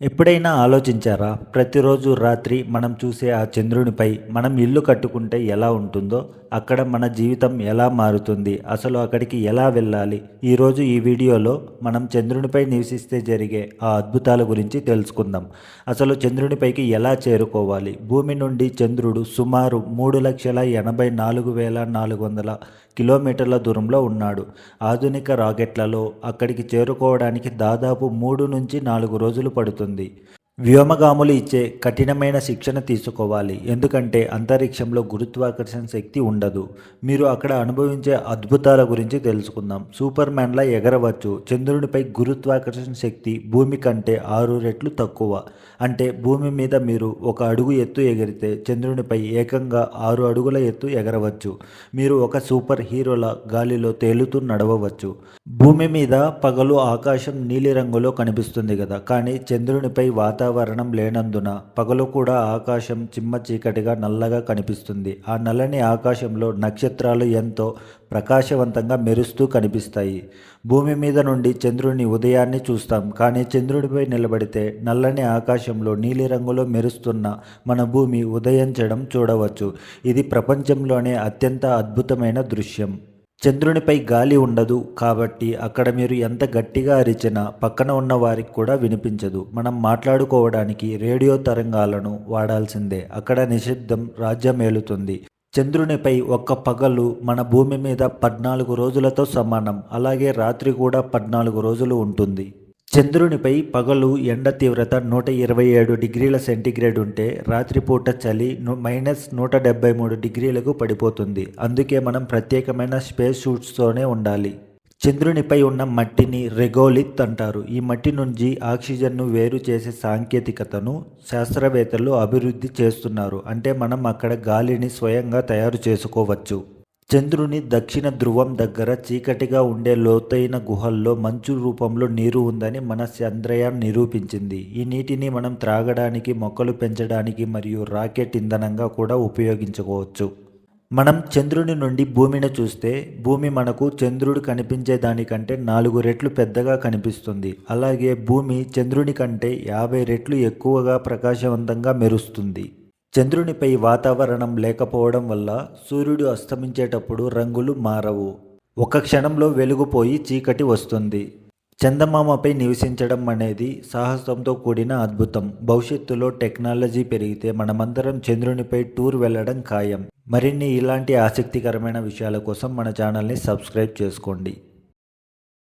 ఎప్పుడైనా ఆలోచించారా? ప్రతిరోజు రాత్రి మనం చూసే ఆ చంద్రునిపై మనం ఇల్లు కట్టుకుంటే ఎలా ఉంటుందో, అక్కడ మన జీవితం ఎలా మారుతుంది? అసలు అక్కడికి ఎలా వెళ్ళాలి? ఈరోజు ఈ వీడియోలో మనం చంద్రునిపై నివసిస్తే జరిగే ఆ అద్భుతాల గురించి తెలుసుకుందాం. అసలు చంద్రునిపైకి ఎలా చేరుకోవాలి? భూమి నుండి చంద్రుడు సుమారు 3,84,400 కిలోమీటర్ల దూరంలో ఉన్నాడు. ఆధునిక రాకెట్లలో అక్కడికి చేరుకోవడానికి దాదాపు 3 నుంచి 4 రోజులు పడుతుంది. వ్యోమగాములు ఇచ్చే కఠినమైన శిక్షణ తీసుకోవాలి, ఎందుకంటే అంతరిక్షంలో గురుత్వాకర్షణ శక్తి ఉండదు. మీరు అక్కడ అనుభవించే అద్భుతాల గురించి తెలుసుకుందాం. సూపర్ మ్యాన్లా ఎగరవచ్చు. చంద్రునిపై గురుత్వాకర్షణ శక్తి భూమి కంటే 6 రెట్లు తక్కువ. అంటే భూమి మీద మీరు 1 అడుగు ఎత్తు ఎగిరితే చంద్రునిపై ఏకంగా 6 అడుగుల ఎత్తు ఎగరవచ్చు. మీరు ఒక సూపర్ హీరోలా గాలిలో తేలుతూ నడవవచ్చు. భూమి మీద పగలు ఆకాశం నీలిరంగులో కనిపిస్తుంది కదా, కానీ చంద్రునిపై వాతావరణం లేనందున పగలు కూడా ఆకాశం చిమ్మ చీకటిగా నల్లగా కనిపిస్తుంది. ఆ నల్లని ఆకాశంలో నక్షత్రాలు ఎంతో ప్రకాశవంతంగా మెరుస్తూ కనిపిస్తాయి. భూమి మీద నుండి చంద్రుని ఉదయాన్ని చూస్తాం, కానీ చంద్రుడిపై నిలబడితే నల్లని ఆకాశంలో నీలిరంగులో మెరుస్తున్న మన భూమి ఉదయించడం చూడవచ్చు. ఇది ప్రపంచంలోనే అత్యంత అద్భుతమైన దృశ్యం. చంద్రునిపై గాలి ఉండదు కాబట్టి అక్కడ మీరు ఎంత గట్టిగా అరిచినా పక్కన ఉన్న వారికి కూడా వినిపించదు. మనం మాట్లాడుకోవడానికి రేడియో తరంగాలను వాడాల్సిందే. అక్కడ నిశ్శబ్దం రాజ్యమేలుతుంది. చంద్రునిపై ఒక్క పగలు మన భూమి మీద 14 రోజులతో సమానం. అలాగే రాత్రి కూడా 14 రోజులు ఉంటుంది. చంద్రునిపై పగలు ఎండ తీవ్రత 127 డిగ్రీల సెంటీగ్రేడ్ ఉంటే రాత్రిపూట చలి -173 డిగ్రీలకు పడిపోతుంది. అందుకే మనం ప్రత్యేకమైన స్పేస్ సూట్స్తోనే ఉండాలి. చంద్రునిపై ఉన్న మట్టిని రెగోలిత్ అంటారు. ఈ మట్టి నుంచి ఆక్సిజన్ను వేరు చేసే సాంకేతికతను శాస్త్రవేత్తలు అభివృద్ధి చేస్తున్నారు. అంటే మనం అక్కడ గాలిని స్వయంగా తయారు చేసుకోవచ్చు. చంద్రుని దక్షిణ ధ్రువం దగ్గర చీకటిగా ఉండే లోతైన గుహల్లో మంచు రూపంలో నీరు ఉందని మన చంద్రయాన్ నిరూపించింది. ఈ నీటిని మనం త్రాగడానికి, మొక్కలు పెంచడానికి మరియు రాకెట్ ఇంధనంగా కూడా ఉపయోగించుకోవచ్చు. మనం చంద్రుని నుండి భూమిని చూస్తే భూమి మనకు చంద్రుడు కనిపించే దానికంటే 4 రెట్లు పెద్దగా కనిపిస్తుంది. అలాగే భూమి చంద్రుని కంటే 50 రెట్లు ఎక్కువగా ప్రకాశవంతంగా మెరుస్తుంది. చంద్రునిపై వాతావరణం లేకపోవడం వల్ల సూర్యుడు అస్తమించేటప్పుడు రంగులు మారవు. ఒక క్షణంలో వెలుగుపోయి చీకటి వస్తుంది. చందమామపై నివసించడం అనేది సాహసంతో కూడిన అద్భుతం. భవిష్యత్తులో టెక్నాలజీ పెరిగితే మనమందరం చంద్రునిపై టూర్ వెళ్ళడం ఖాయం. మరిన్ని ఇలాంటి ఆసక్తికరమైన విషయాల కోసం మన ఛానల్ని సబ్స్క్రైబ్ చేసుకోండి.